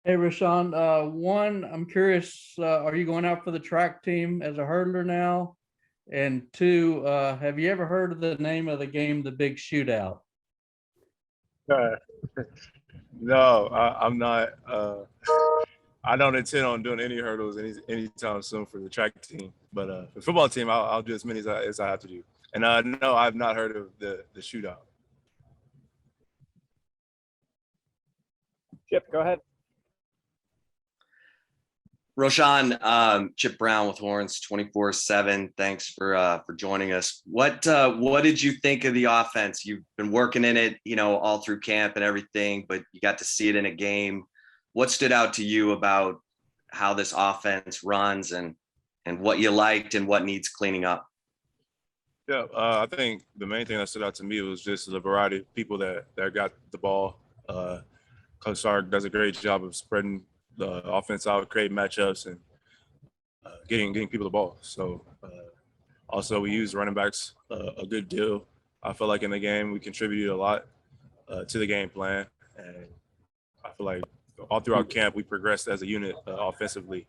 Hey, Roschon, one, I'm curious, are you going out for the track team as a hurdler now? And two, have you ever heard of the name of the game, The Big Shootout? Uh, no, I'm not. I don't intend on doing any hurdles anytime soon for the track team. But for the football team, I'll do as many as I have to do. And no, I've not heard of the shootout. Chip, go ahead. Roschon, Chip Brown with Horns 24/7. Thanks for joining us. What did you think of the offense? You've been working in it, all through camp and everything, but you got to see it in a game. What stood out to you about how this offense runs and what you liked and what needs cleaning up? Yeah, I think the main thing that stood out to me was just the variety of people that got the ball. Coach Sark does a great job of spreading the offense out, creating matchups, and getting people the ball. So also we use running backs a good deal. I feel like in the game we contributed a lot to the game plan, and I feel like all throughout camp we progressed as a unit offensively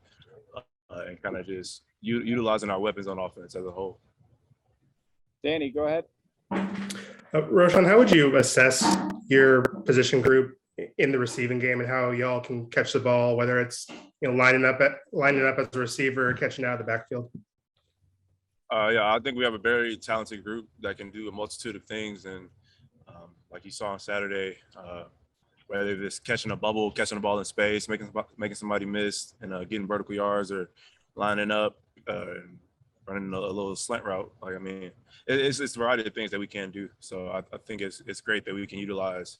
and kind of just utilizing our weapons on offense as a whole. Danny, go ahead. Roschon, how would you assess your position group in the receiving game and how y'all can catch the ball, whether it's lining up as a receiver or catching out of the backfield? Yeah, I think we have a very talented group that can do a multitude of things, and like you saw on Saturday, whether it's catching a bubble, catching a ball in space, making somebody miss, and getting vertical yards, or lining up, and running a little slant route. Like, I mean, it's a variety of things that we can do. So I think it's great that we can utilize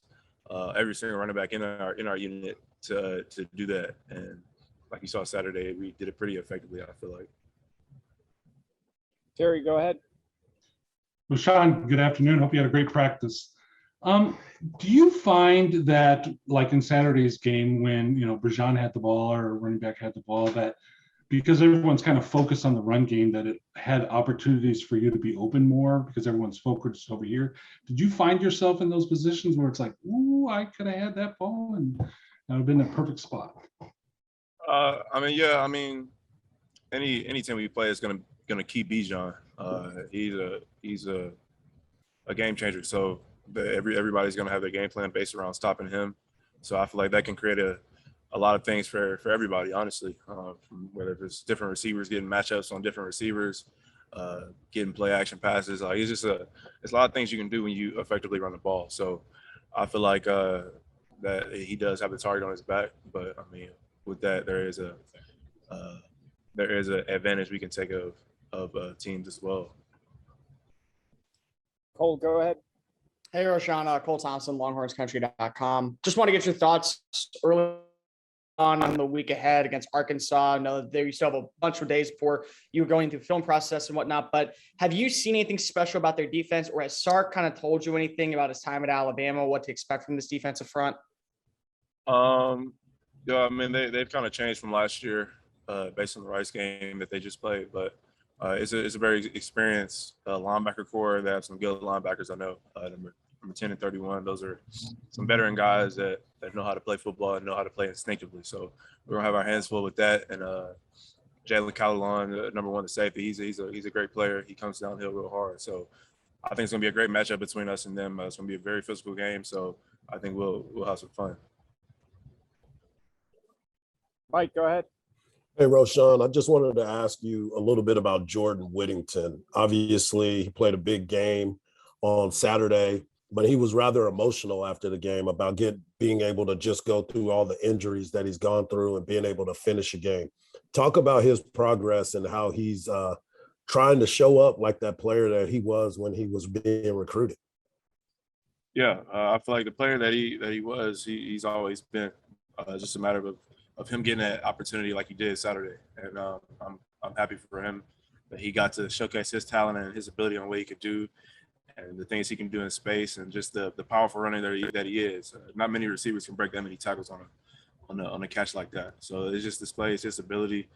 every single running back in our unit to do that. And like you saw Saturday, we did it pretty effectively, I feel like. Terry, go ahead. Roschon, good afternoon. Hope you had a great practice. Do you find that, like in Saturday's game, when Brajan had the ball or a running back had the ball, that because everyone's kind of focused on the run game, that it had opportunities for you to be open more because everyone's focused over here? Did you find yourself in those positions where it's like, ooh, I could have had that ball and that would have been a perfect spot? Any team we play is gonna keep Bijan. He's a game changer. So everybody's gonna have their game plan based around stopping him. So I feel like that can create a lot of things for everybody, honestly. From whether it's different receivers getting matchups on different receivers, getting play action passes. Like it's a lot of things you can do when you effectively run the ball. So I feel like that he does have the target on his back, but I mean, with that there is an advantage we can take of teams as well. Cole, go ahead. Hey, Roschon, Cole Thompson, longhornscountry.com. Just want to get your thoughts early on the week ahead against Arkansas. I know that you still have a bunch of days before you were going through film process and whatnot, but have you seen anything special about their defense, or has Sark kind of told you anything about his time at Alabama, what to expect from this defensive front? Yeah, I mean, they've kind of changed from last year based on the Rice game that they just played, but it's a very experienced linebacker core. They have some good linebackers. I know number 10 and 31. Those are some veteran guys that know how to play football and know how to play instinctively. So we're gonna have our hands full with that. And Jalen Calhoun, number 1, the safety, he's a great player. He comes downhill real hard. So I think it's gonna be a great matchup between us and them. It's gonna be a very physical game. So I think we'll have some fun. Mike, go ahead. Hey, Roschon, I just wanted to ask you a little bit about Jordan Whittington. Obviously, he played a big game on Saturday, but he was rather emotional after the game about being able to just go through all the injuries that he's gone through and being able to finish a game. Talk about his progress and how he's trying to show up like that player that he was when he was being recruited. Yeah, I feel like the player that he was, he's always been. Just a matter of him getting that opportunity like he did Saturday, and I'm happy for him that he got to showcase his talent and his ability on what he could do, and the things he can do in space, and just the powerful runner that he is. Not many receivers can break that many tackles on a catch like that. So it just displays his ability.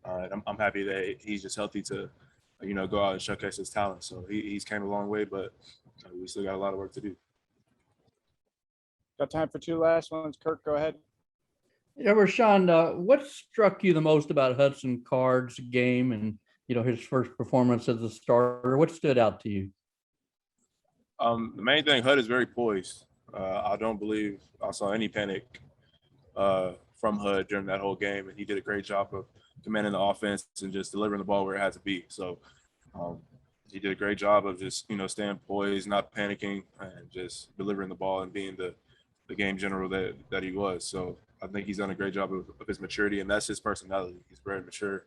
I'm happy that he's just healthy to go out and showcase his talent. So he's came a long way, but we still got a lot of work to do. Got time for 2 last ones. Kirk, go ahead. Yeah, Rashawn, what struck you the most about Hudson Card's game and, his first performance as a starter? What stood out to you? The main thing, Hud is very poised. I don't believe I saw any panic from Hud during that whole game, and he did a great job of commanding the offense and just delivering the ball where it had to be. So he did a great job of just staying poised, not panicking, and just delivering the ball and being the game general that he was. So I think he's done a great job of his maturity, and that's his personality. He's very mature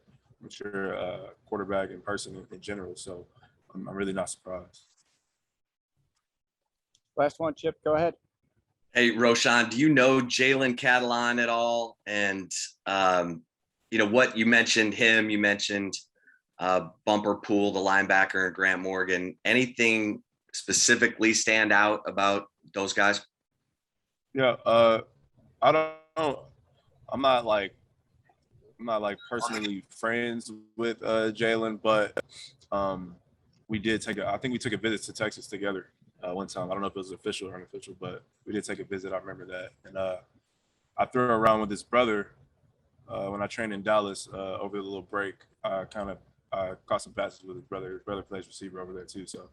quarterback in person in general. So I'm really not surprised. Last one, Chip, go ahead. Hey, Roschon, do you know Jalen Catalan at all? And, what you mentioned him, you mentioned Bumper Pool, the linebacker, and Grant Morgan. Anything specifically stand out about those guys? Yeah, I'm not like personally friends with Jalen, but we did I think we took a visit to Texas together one time. I don't know if it was official or unofficial, but we did take a visit. I remember that. And I threw around with his brother when I trained in Dallas over the little break. I caught some passes with his brother. His brother plays receiver over there too. So,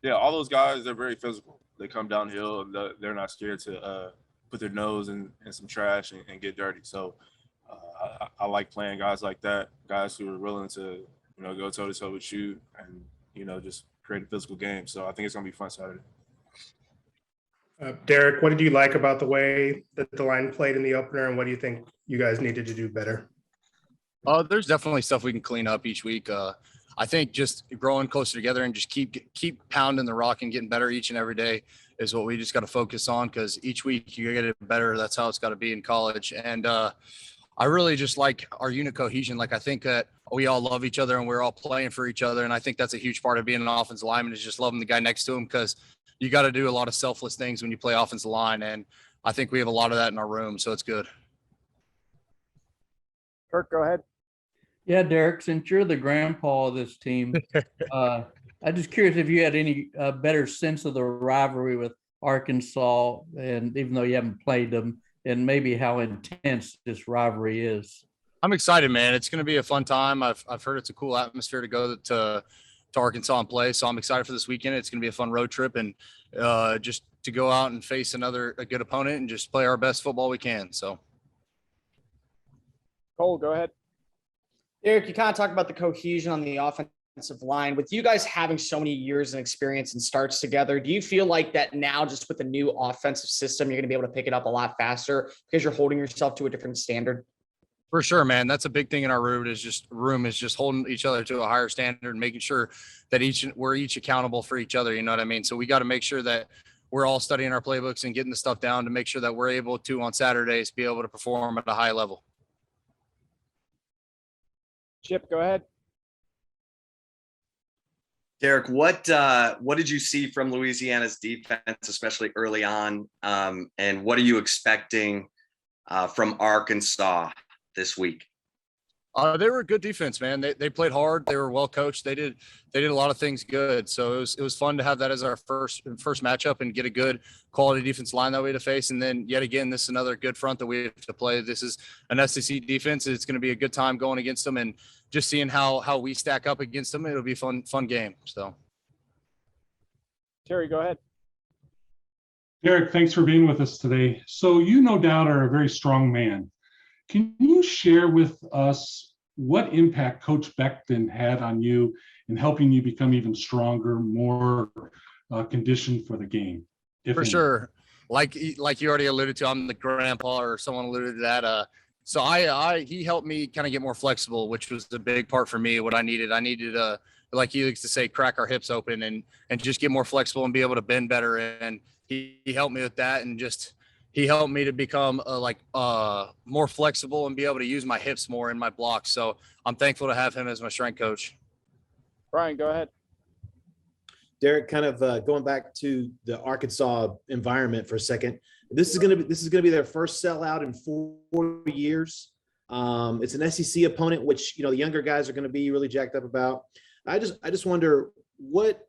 yeah, all those guys, they're very physical. They come downhill and they're not scared to put their nose in some trash and get dirty. So I like playing guys like that, guys who are willing to, go toe-to-toe with you and, just create a physical game. So I think it's going to be fun Saturday. Derek, what did you like about the way that the line played in the opener, and what do you think you guys needed to do better? There's definitely stuff we can clean up each week. I think just growing closer together and just keep pounding the rock and getting better each and every day is what we just got to focus on, because each week you get it better. That's how it's got to be in college. And I really just like our unit cohesion. Like, I think that we all love each other and we're all playing for each other. And I think that's a huge part of being an offensive lineman, is just loving the guy next to him, because you got to do a lot of selfless things when you play offensive line. And I think we have a lot of that in our room. So it's good. Kirk, go ahead. Yeah, Derek, since you're the grandpa of this team, I'm just curious if you had any better sense of the rivalry with Arkansas, and even though you haven't played them, and maybe how intense this rivalry is. I'm excited, man. It's going to be a fun time. I've heard it's a cool atmosphere to go to Arkansas and play. So I'm excited for this weekend. It's going to be a fun road trip, and just to go out and face a good opponent and just play our best football we can. So. Cole, go ahead. Eric, you kind of talked about the cohesion on the offensive line. With you guys having so many years and experience and starts together, do you feel like that now, just with the new offensive system, you're going to be able to pick it up a lot faster because you're holding yourself to a different standard? For sure, man. That's a big thing in our room is just holding each other to a higher standard and making sure that we're each accountable for each other. You know what I mean? So we got to make sure that we're all studying our playbooks and getting the stuff down to make sure that we're able to, on Saturdays, be able to perform at a high level. Chip, go ahead. Derek, what did you see from Louisiana's defense, especially early on? And what are you expecting from Arkansas this week? They were a good defense, man. They played hard. They were well coached. They did a lot of things good. So it was fun to have that as our first matchup and get a good quality defense line that we had to face. And then yet again, this is another good front that we have to play. This is an SEC defense. It's going to be a good time going against them and just seeing how we stack up against them. It'll be a fun game. So, Terry, go ahead. Derek, thanks for being with us today. So you no doubt are a very strong man. Can you share with us what impact Coach Beckton had on you in helping you become even stronger, more conditioned for the game? For sure. Like you already alluded to, I'm the grandpa, or someone alluded to that. So he helped me kind of get more flexible, which was the big part for me. What I needed like he likes to say, crack our hips open and just get more flexible and be able to bend better. And he helped me with that, and just he helped me to become more flexible and be able to use my hips more in my blocks. So I'm thankful to have him as my strength coach. Brian, go ahead. Derek, kind of going back to the Arkansas environment for a second. This is going to be their first sellout in 4 years. It's an SEC opponent, which the younger guys are going to be really jacked up about. I just wonder what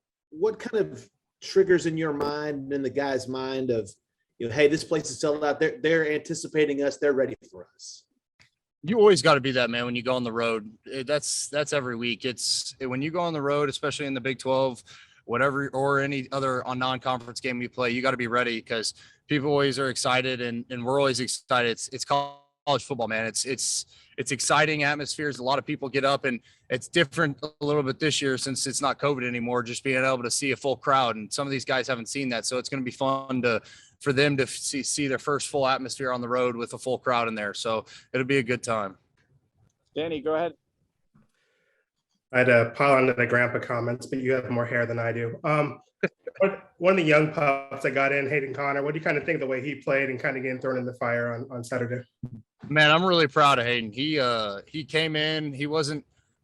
kind of triggers in your mind and in the guy's mind of hey, this place is sold out. They're anticipating us. They're ready for us. You always got to be that, man, when you go on the road. That's every week. It's when you go on the road, especially in the Big 12, whatever, or any other on non-conference game you play, you got to be ready because people always are excited and we're always excited. It's college football, man. It's exciting atmospheres. A lot of people get up, and it's different a little bit this year since it's not COVID anymore, just being able to see a full crowd. And some of these guys haven't seen that. So it's going to be fun for them to see their first full atmosphere on the road with a full crowd in there. So it'll be a good time. Danny, go ahead. I had to pile on to the grandpa comments, but you have more hair than I do. One of the young pups that got in, Hayden Connor, what do you kind of think of the way he played and kind of getting thrown in the fire on Saturday? Man, I'm really proud of Hayden. He came in,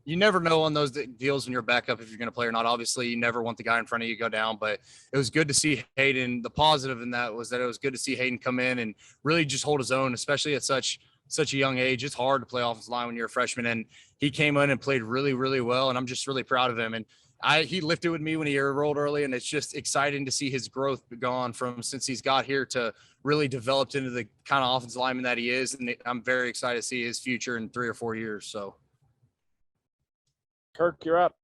you never know on those deals when you're backup if you're going to play or not. Obviously, you never want the guy in front of you to go down, but it was good to see Hayden. The positive in that was that it was good to see Hayden come in and really just hold his own, especially at such a young age. It's hard to play offensive line when you're a freshman, and he came in and played really, really well, and I'm just really proud of him. And he lifted with me when he rolled early, and it's just exciting to see his growth gone from since he's got here to really developed into the kind of offensive lineman that he is. And I'm very excited to see his future in 3 or 4 years. So. Kirk, you're up.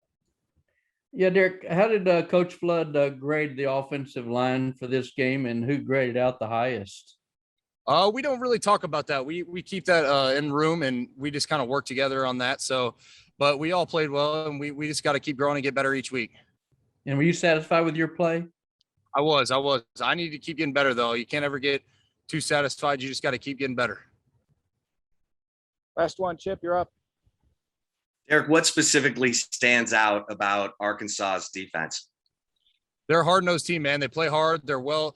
Yeah, Derek, how did Coach Flood grade the offensive line for this game, and who graded out the highest? We don't really talk about that. We keep that in room, and we just kind of work together on that. So, but we all played well, and we just got to keep growing and get better each week. And were you satisfied with your play? I was. I need to keep getting better, though. You can't ever get too satisfied. You just got to keep getting better. Last one, Chip, you're up. Eric, what specifically stands out about Arkansas's defense? They're a hard-nosed team, man. They play hard. They're well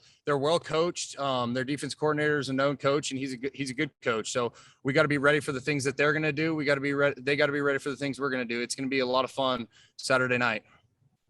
coached. Their defense coordinator is a known coach, and he's a good coach. So we got to be ready for the things that they're going to do. We got to be ready. They got to be ready for the things we're going to do. It's going to be a lot of fun Saturday night.